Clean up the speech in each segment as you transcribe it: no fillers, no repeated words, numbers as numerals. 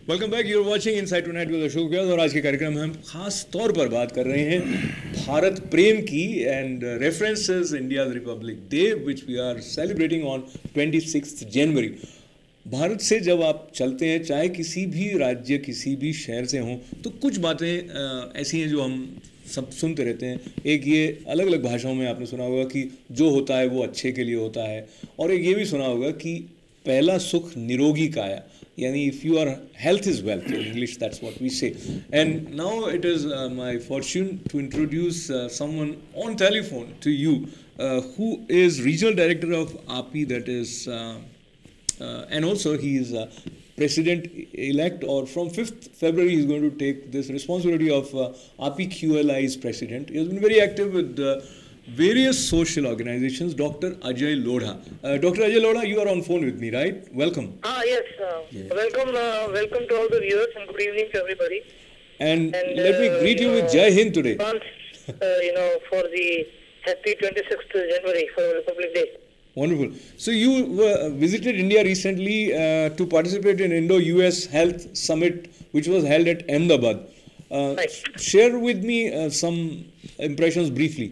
Welcome back, you're watching inside tonight with Ashok Vyas. और आज के कार्यक्रम में हम खास तौर पर बात कर रहे हैं भारत प्रेम की and references India republic day which we are celebrating on 26 January. Bharat से जब आप चलते हैं, चाहे किसी भी राज्य किसी भी शहर से हों, तो कुछ बातें ऐसी हैं जो हम सब सुनते रहते हैं। एक ये अलग अलग भाषाओं में आपने सुना होगा कि जो होता है वो अच्छे के लिए होता है, और एक ये भी सुना होगा कि पहला सुख निरोगी काया, यानी if you are health is wealth in English, that's what we say. And now it is my fortune to introduce someone on telephone to you who is regional director of API, that is and also he is president elect, or from 5th February he is going to take this responsibility of API QLI's president. He has been very active with various social organizations. Dr. Ajay Lodha. Dr. Ajay Lodha, you are on phone with me, right? Welcome. Yes. Yeah. Welcome to all the viewers, and good evening to everybody. And let me greet you with Jai Hind today. For the happy 26th January for Republic Day. Wonderful. So you visited India recently to participate in Indo-US Health Summit, which was held at Ahmedabad. Right. Share with me some impressions briefly.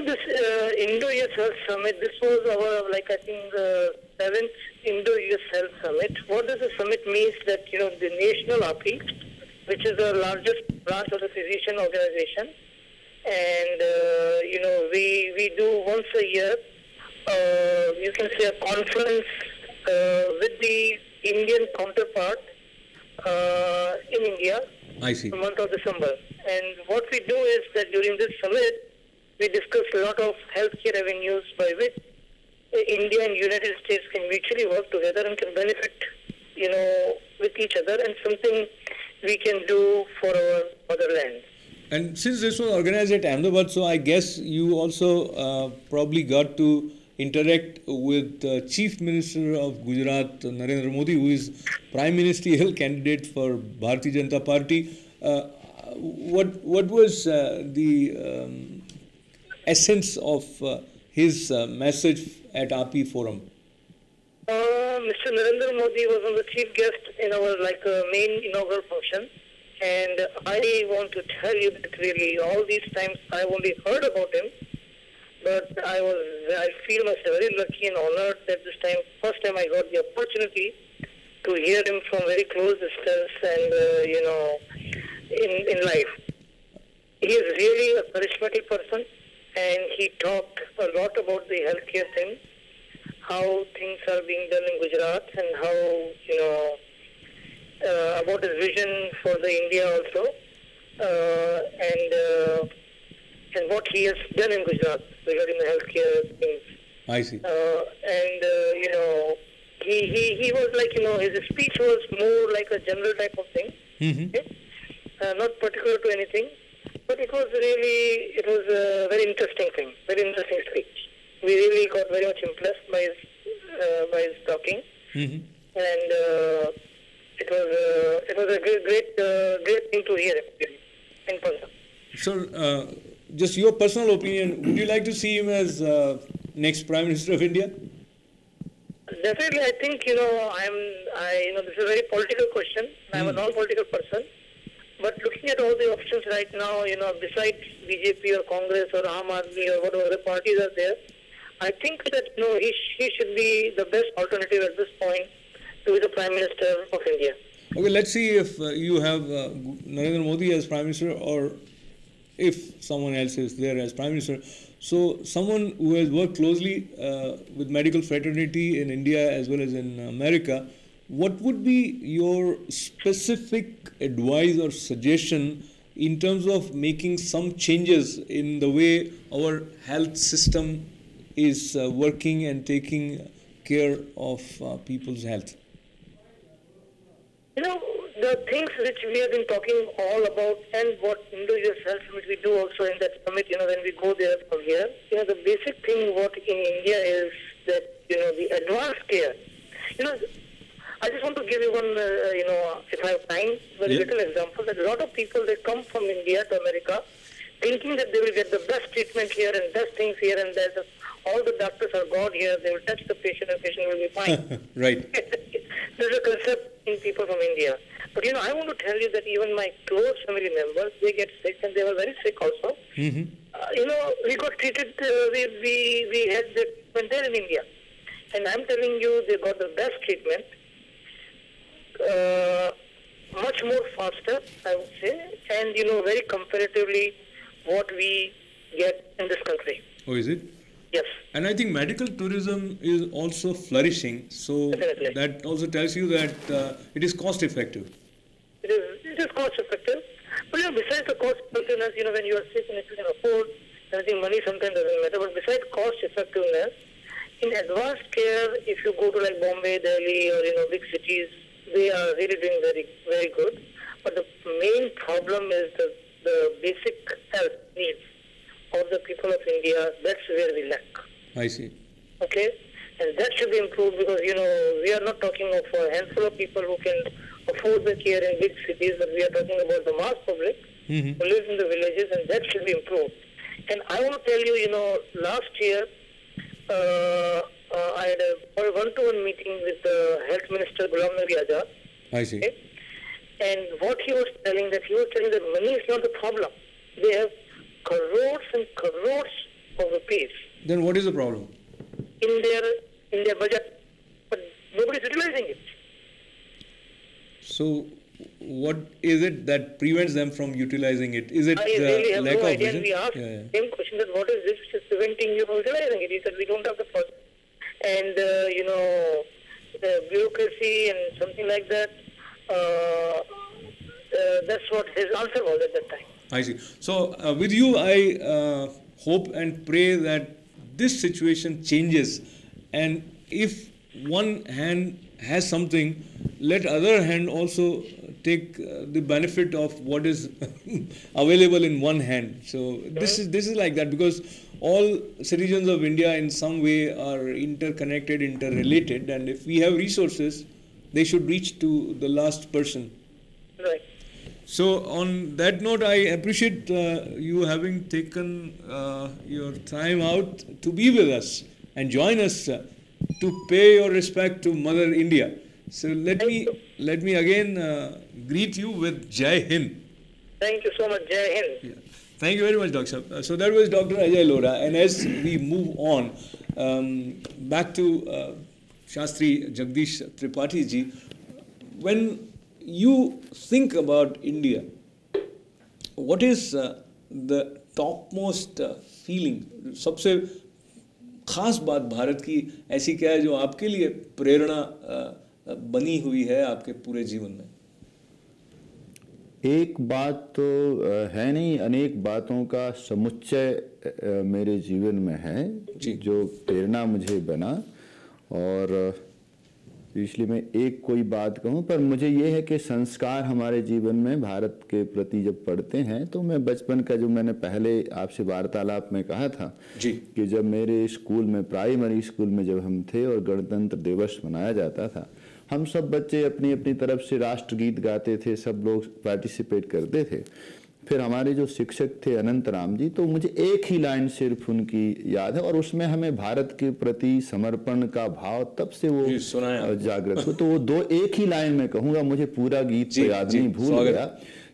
This Indo-US Health Summit, this was our, I think, the 7th Indo-US Health Summit. What does the summit means? That, the national API, which is the largest branch of the physician organization, and, we do once a year, you can say a conference with the Indian counterpart in India. I see. In the month of December. And what we do is that during this summit, we discuss a lot of healthcare avenues by which India and United States can mutually work together and can benefit, with each other, and something we can do for our motherland. And since this was organized at Ahmedabad, so I guess you also probably got to interact with the Chief Minister of Gujarat, Narendra Modi, who is Prime Ministerial candidate for Bharatiya Janata Party. What was the essence of his message at API Forum? Mr. Narendra Modi was on the chief guest in our main inaugural function. And I want to tell you that really all these times I've only heard about him, but I feel myself very lucky and honored that this time, first time I got the opportunity to hear him from very close distance and, in life. He is really a charismatic person, and he talked a lot about the healthcare thing, how things are being done in Gujarat, and how, about his vision for the India also, and what he has done in Gujarat regarding the healthcare things. I see. He was his speech was more like a general type of thing, Mm-hmm. okay? Not particular to anything, but it was a very interesting thing, very interesting speech. We really got very much impressed by his talking, Mm-hmm. and it was a great thing to hear in person. So, just your personal opinion, would you like to see him as next Prime Minister of India? Definitely, I think this is a very political question. I'm a non-political person, but looking at all the options right now, besides BJP or Congress or Aam Aadmi or whatever other parties are there, I think that he should be the best alternative at this point to be the Prime Minister of India. Okay, let's see if you have Narendra Modi as Prime Minister, or if someone else is there as Prime Minister. So, someone who has worked closely with medical fraternity in India as well as in America, what would be your specific advice or suggestion in terms of making some changes in the way our health system is working and taking care of people's health? The things which we have been talking all about, and what Indo-US Health Summit we do also in that summit, when we go there from here, the basic thing what in India is that, the advanced care. I just want to give you one, if I have time, very little example, that a lot of people, they come from India to America thinking that they will get the best treatment here and best things here, and that all the doctors are God here, they will touch the patient and patient will be fine. Right. there's a concept in people from India. But I want to tell you that even my close family members, they get sick and they were very sick also. We got treated, we had the treatment there in India. And I'm telling you, they got the best treatment, much more faster, I would say, and very comparatively what we get in this country. Oh, is it? Yes. And I think medical tourism is also flourishing. So Definitely. that also tells you that it is cost effective. It is cost effective. But besides the cost effectiveness, when you are sick and if you can afford, I think money sometimes doesn't matter. But besides cost effectiveness, in advanced care, if you go to like Bombay, Delhi, or big cities, they are really doing very, very good. But the main problem is the basic health needs of the people of India. That's where we lack. I see. Okay, and that should be improved because we are not talking of a handful of people who can afford the care in big cities, but we are talking about the mass public who lives in the villages, and that should be improved. And I want to tell you, last year I had a one-to-one meeting with the Health Minister Ghulam Nabi Azad. I see. Okay? And what he was telling that money is not the problem. They have crores and crores of rupees Then what is the problem? in their budget, but nobody is utilizing it. So what is it that prevents them from utilizing it? Is it I really have lack no of idea. vision? And we asked the same question that what is this which is preventing you from utilizing it? He said we don't have the process. And the bureaucracy and something like that. That's what his answer was at that time. I see. So with you, I hope and pray that this situation changes, and if one hand has something, let other hand also take the benefit of what is available in one hand. So this is like that, because all citizens of India in some way are interconnected, interrelated, and if we have resources, they should reach to the last person. Right. So on that note, I appreciate you having taken your time out to be with us and join us to pay your respect to Mother India. So let me again greet you with Jai Hind. Thank you so much, Jai Hind. Yeah. Thank you very much, Dr. So that was Dr. Ajay Lora. And as we move on, back to Shastri Jagdish Tripathi ji, when you think about India, what is the topmost feeling? सबसे खास बात भारत की ऐसी क्या है जो आपके लिए प्रेरणा बनी हुई है आपके पूरे जीवन में? एक बात तो है नहीं, अनेक बातों का समुच्चय मेरे जीवन में है जो प्रेरणा मुझे बना, और इसलिए मैं एक कोई बात कहूँ, पर मुझे ये है कि संस्कार हमारे जीवन में भारत के प्रति जब पढ़ते हैं, तो मैं बचपन का जो मैंने पहले आपसे वार्तालाप में कहा था कि जब मेरे स्कूल में, प्राइमरी स्कूल में जब हम थे और गणतंत्र दिवस मनाया जाता था, हम सब बच्चे अपनी अपनी तरफ से राष्ट्रगीत गाते थे, सब लोग पार्टिसिपेट करते थे। फिर हमारे जो शिक्षक थे अनंत राम जी, तो मुझे एक ही लाइन सिर्फ उनकी याद है, और उसमें हमें भारत के प्रति समर्पण का भाव तब से वो जागृत हो। तो वो एक ही लाइन में कहूँगा, मुझे पूरा गीत तो याद नहीं, भूल गया।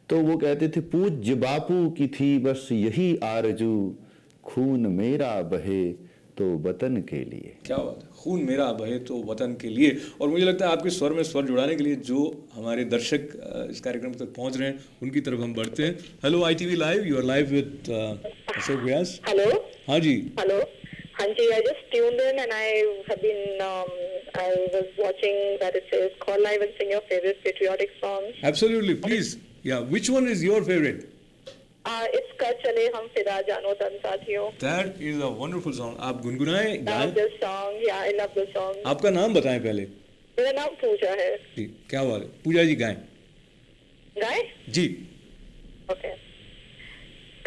तो वो कहते थे, पूज्य बापू की थी बस यही आरजू, खून मेरा बहे तो वतन के लिए। क्या बात है, खून मेरा बहे तो वतन के लिए। और मुझे लगता है आपके स्वर में स्वर जुड़ाने के लिए जो हमारे दर्शक इस कार्यक्रम तक पहुंच रहे हैं, उनकी तरफ हम बढ़ते हैं। Hello ITV live, you are live with Ashok Vyas. Hello. हाँ जी। हेलो। हाँ जी, I just tuned in and I have been I was watching that it says call live and sing your favorite patriotic song. Absolutely, please. Yeah, which one is your favorite? It's Kar Chale Hum Fida Jano Tan Sathiyon. That is a wonderful song. आप गुनगुनाएं, गाएं। Love this song. Yeah, I love this song. आपका नाम बताएं पहले। मेरा नाम पूजा है। जी, क्या बात है, पूजा जी गाएं। गाएं? जी। Okay.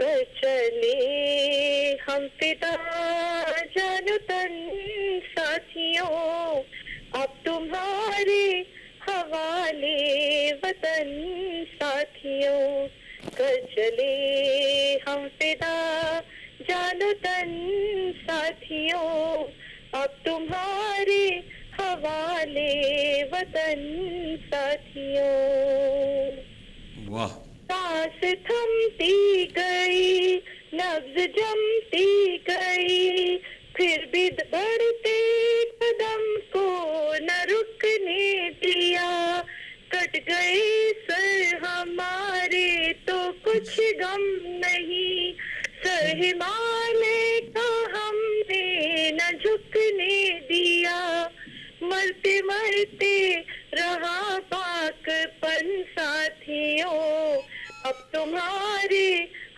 कर चले हम फिदा जानो तन साथियों, अब तुम्हारे हवाले वतन साथियों। कर चले हम फिदा जानो तन साथियों, अब तुम्हारे हवाले वतन साथियों। वाह। सांस थमती गई, नब्ज जमती गई, फिर भी बढ़ते कदम को न रुकने दिया। कट गए सर हमारे तो कुछ गम नहीं, सर हिमालय का हमने न झुकने दिया। मरते मरते रहा पाकपन साथियों, अब तुम्हारे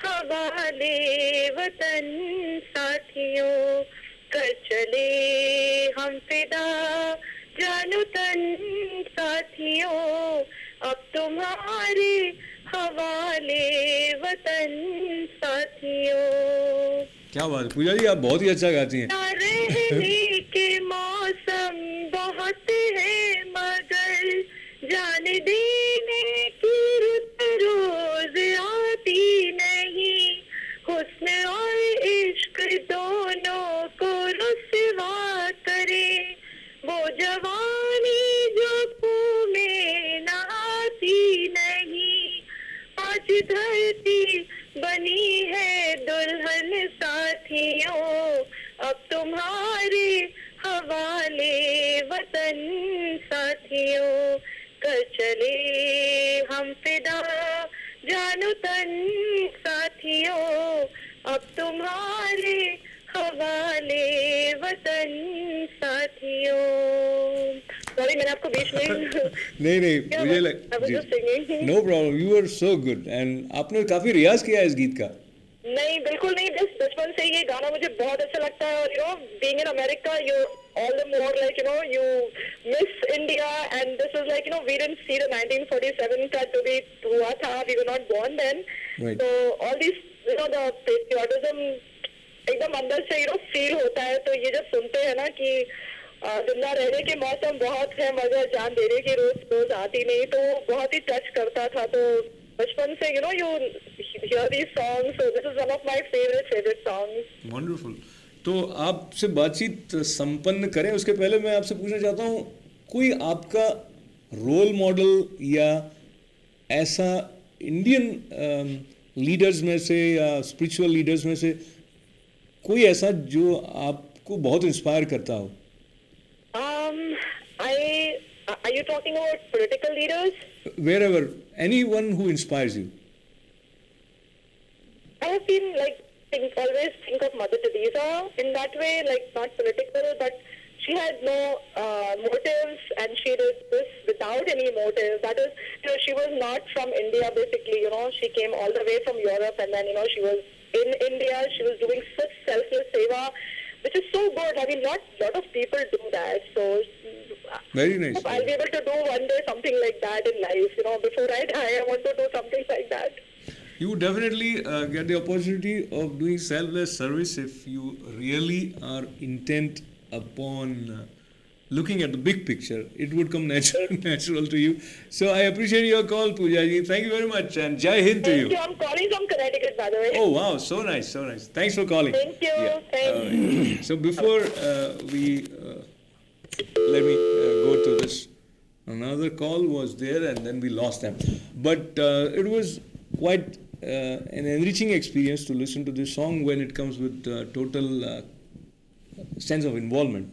हवाले वतन साथियों। कर चले हम फिदा जानो तन साथियों, अब तुम्हारे हवाले वतन साथियों। क्या बात पूजा जी, आप बहुत ही अच्छा गाती हैं। रहने के मौसम बहुत है मगर जान देने की रुत रोज आती नहीं। हुस्न और इश्क दोनों को रुसवा करे, वो जवानी जो कुएं में न आती नहीं। आज धरती बनी है दुल्हन साथियों, अब तुम्हारे हवाले वतन साथियों। कर चले हम फिदा जानो तन साथियों, अब तुम्हारे हवाले वतन साथियों। सॉरी मैंने आपको बीच में नहीं मुझे no problem, you are so good. And आपने काफी रियाज किया है इस गीत का। नहीं बिल्कुल नहीं, बस बचपन से ये गाना मुझे बहुत अच्छा लगता है। और you know being in America you all the more like you miss India, and this is like we didn't see the 1947 का जो भी हुआ था, we were not born then, right. So all these the patriotism एकदम अंदर से feel होता है। तो ये जब सुनते हैं ना कि जिंदा रहने के मौसम बहुत है मगर जान देने की रोज रोज आती नहीं, तो बहुत ही टच करता था। तो बचपन से you hear these songs, so this is one of my favorite songs. Wonderful. तो आपसे बातचीत संपन्न करें उसके पहले मैं आपसे पूछना चाहता हूँ, कोई आपका रोल मॉडल या ऐसा इंडियन लीडर्स में से या स्पिरिचुअल लीडर्स में से कोई ऐसा जो आपको बहुत इंस्पायर करता हो? Are you talking about political leaders? Wherever, anyone who inspires you. I have been always think of Mother Teresa in that way, like not political, but she had no motives, and she did this without any motive. That is, she was not from India basically. She came all the way from Europe, and then she was in India. She was doing such selfless seva, which is so good. I mean, not a lot of people do that. So very nice. I'll be able to do one day something like that in life. Before I die, I want to do something like that. You definitely get the opportunity of doing selfless service if you really are intent upon looking at the big picture. It would come natural to you. So I appreciate your call, Pooja ji. Thank you very much, and Jai Hind to you. Thank you. I'm calling from Connecticut, by the way. Oh wow, so nice, so nice. Thanks for calling. Thank you. Yeah. Thanks. So before we let me go to this. Another call was there, and then we lost them. But it was quite an enriching experience to listen to this song when it comes with total sense of involvement.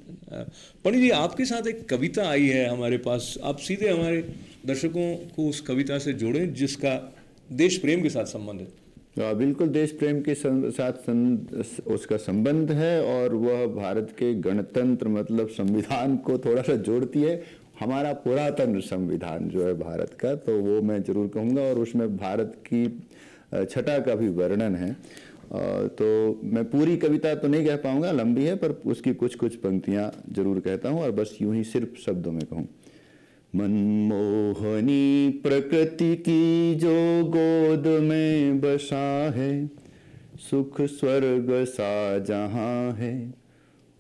पंडित जी, आपके साथ एक कविता आई है हमारे पास, आप सीधे हमारे दर्शकों को उस कविता से जोड़ें जिसका देश प्रेम के साथ संबंध है। बिल्कुल देश प्रेम के साथ उसका संबंध है, और वह भारत के गणतंत्र मतलब संविधान को थोड़ा सा जोड़ती है। हमारा पुरातन संविधान जो है भारत का, तो वो मैं जरूर कहूँगा, और उसमें भारत की छटा का भी वर्णन है। तो मैं पूरी कविता तो नहीं कह पाऊंगा, लंबी है, पर उसकी कुछ कुछ पंक्तियां जरूर कहता हूं, और बस यूं ही सिर्फ शब्दों में कहूं। मनमोहनी प्रकृति की जो गोद में बसा है, सुख स्वर्ग सा जहां है,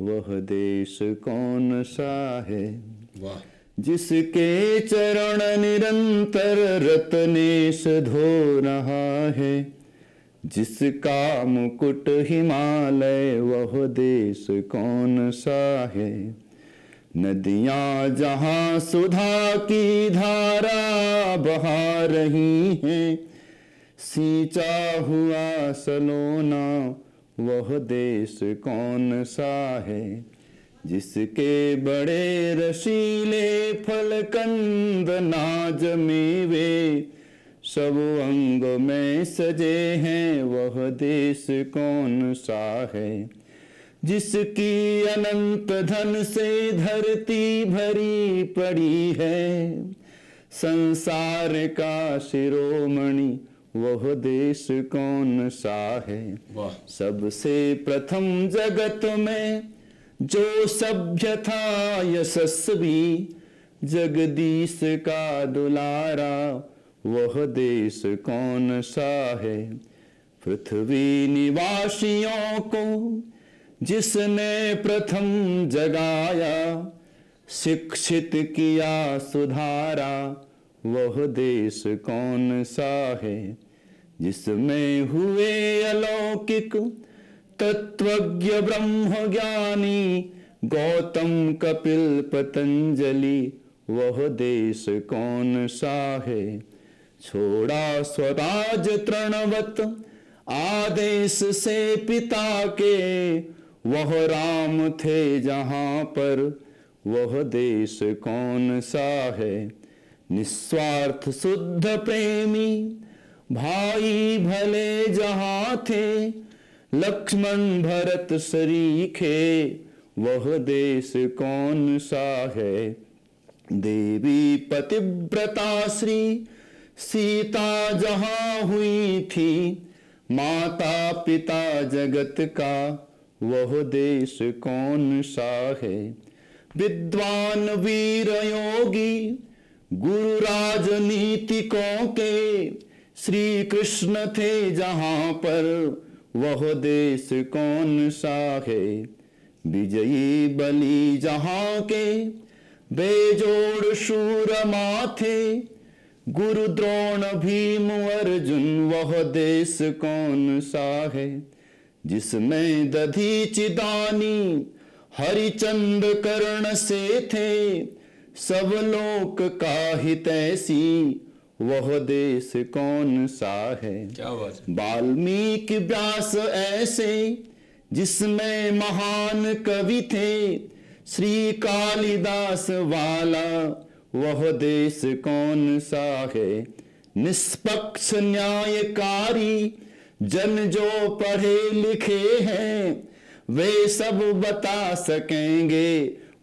वह देश कौन सा है। वाह। जिसके चरण निरंतर रत्नेश धो रहा है, जिसका मुकुट हिमालय, वह देश कौन सा है। नदियां जहां सुधा की धारा बहा रही हैं, सींचा हुआ सलोना वह देश कौन सा है, जिसके बड़े रसीले फलकंद नाज मेवे सब अंग में सजे हैं, वह देश कौन सा है, जिसकी अनंत धन से धरती भरी पड़ी है, संसार का शिरोमणि वह देश कौन सा है। सबसे प्रथम जगत में जो सभ्य था यशस्वी, जगदीश का दुलारा वह देश कौन सा है, पृथ्वी निवासियों को जिसने प्रथम जगाया, शिक्षित किया सुधारा वह देश कौन सा है, जिसमें हुए अलौकिक तत्वज्ञ ब्रह्म ज्ञानी गौतम कपिल पतंजलि वह देश कौन सा है, छोड़ा स्वराज तृणवत आदेश से पिता के, वह राम थे जहां पर वह देश कौन सा है, निस्वार्थ शुद्ध प्रेमी भाई भले जहां थे, लक्ष्मण भरत सरीखे वह देश कौन सा है, देवी पतिव्रता श्री सीता जहां हुई थी, माता पिता जगत का वह देश कौन सा है, विद्वान वीर योगी गुरु राजनीतिकों के श्री कृष्ण थे जहां पर वह देश कौन सा है, विजयी बलि जहां के बेजोड़ शूर माथे, गुरु द्रोण भीम अर्जुन वह देश कौन सा है, जिसमें दधीचि दानी हरिचंद कर्ण से थे, सब लोक का हितैषी वह देश कौन सा है, क्या बात है। वाल्मीकि व्यास ऐसे जिसमें महान कवि थे, श्री कालिदास वाला वह देश कौन सा है, निष्पक्ष न्यायकारी जन जो पढ़े लिखे हैं, वे सब बता सकेंगे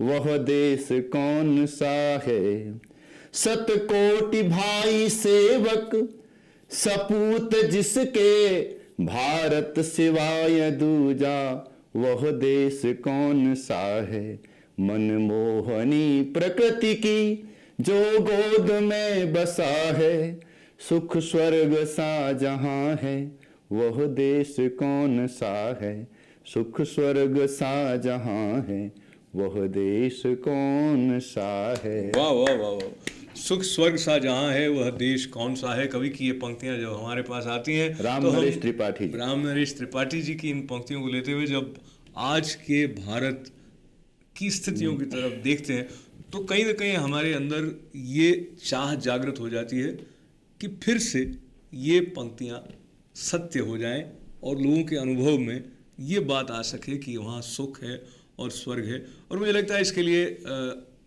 वह देश कौन सा है, सतकोटि भाई सेवक सपूत जिसके, भारत सिवाय दूजा वह देश कौन सा है, मनमोहनी प्रकृति की जो गोद में बसा है, सुख स्वर्ग सा जहां है वह देश कौन सा है, सुख स्वर्ग सा जहां है वह देश कौन सा है। वाह वाह वाह वाह, सुख स्वर्ग सा जहां है वह देश कौन सा है। कवि की ये पंक्तियां जब हमारे पास आती हैं राम नरेश त्रिपाठी, राम नरेश त्रिपाठी जी की इन पंक्तियों को लेते हुए जब आज के भारत की स्थितियों की तरफ देखते हैं, तो कहीं ना कहीं हमारे अंदर ये चाह जागृत हो जाती है कि फिर से ये पंक्तियां सत्य हो जाएं और लोगों के अनुभव में ये बात आ सके कि वहाँ सुख है और स्वर्ग है। और मुझे लगता है इसके लिए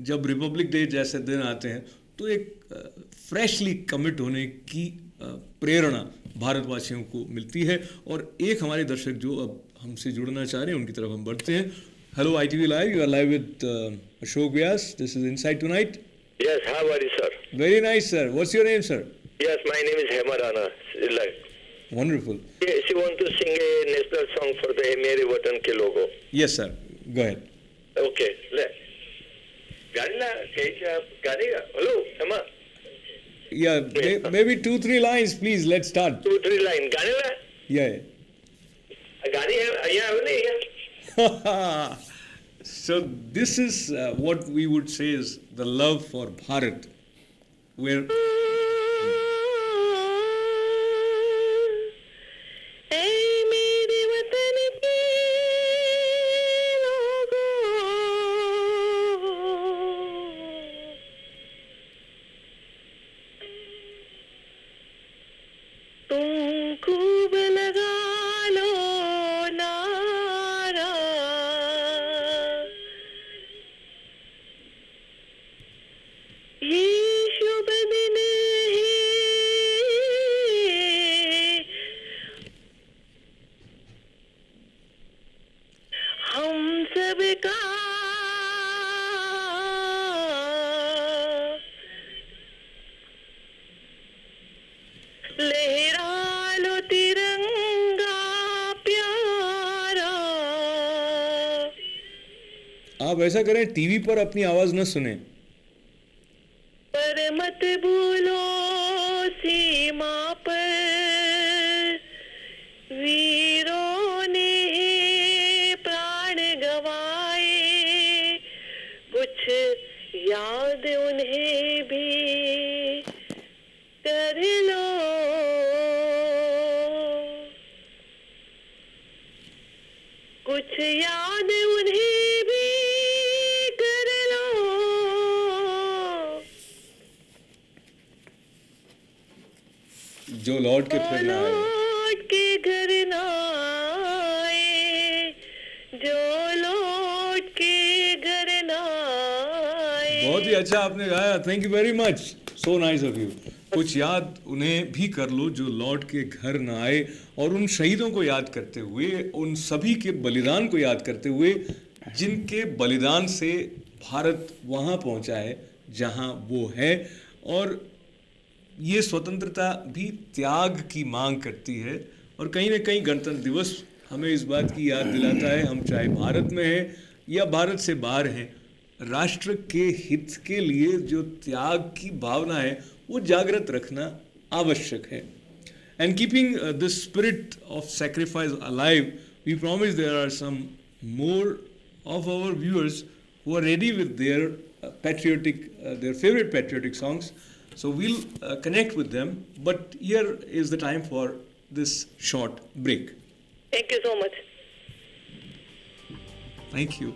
जब रिपब्लिक डे जैसे दिन आते हैं तो एक फ्रेशली कमिट होने की प्रेरणा भारतवासियों को मिलती है। और एक हमारे दर्शक जो अब हमसे जुड़ना चाह रहे हैं उनकी तरफ हम बढ़ते हैं। Hello ITV live, you are live with Ashok Vyas, this is inside tonight. Yes, how are you, sir? Very nice, sir. What's your name, sir? Yes, my name is Hema Rana. Wonderful. Yes, you want to sing a national song for the Mere Watan Ke Logo? Yes, sir. Go ahead. Okay. Gani, hello, Hema. Yeah, maybe 2-3 lines, please. Let's start. 2-3 lines. Gani la? Yeah. Gani hai, yeah. So this is what we would say is the love for Bharat, where आप ऐसा करें, TV पर अपनी आवाज न सुने। पर मत भूलो सीमा पर वीरों ने प्राण गवाए, कुछ याद उन्हें भी कर लो, कुछ याद उन्हें भी कर लो। जो लौट के फिर ना आए, लौट के घर ना आए, जो लौट के घर ना आए। बहुत ही अच्छा आपने गाया, thank you very much, so nice of you. कुछ याद उन्हें भी कर लो जो लौट के घर न आए, और उन शहीदों को याद करते हुए, उन सभी के बलिदान को याद करते हुए जिनके बलिदान से भारत वहाँ पहुँचा है जहाँ वो है। और ये स्वतंत्रता भी त्याग की मांग करती है, और कहीं ना कहीं गणतंत्र दिवस हमें इस बात की याद दिलाता है, हम चाहे भारत में हैं या भारत से बाहर हैं, राष्ट्र के हित के लिए जो त्याग की भावना है वो जागृत रखना आवश्यक है। And keeping this spirit of sacrifice alive, we promise there are some more of our viewers who are ready with their their favorite patriotic songs. So we'll connect with them. But here is the time for this short break. Thank you so much. Thank you.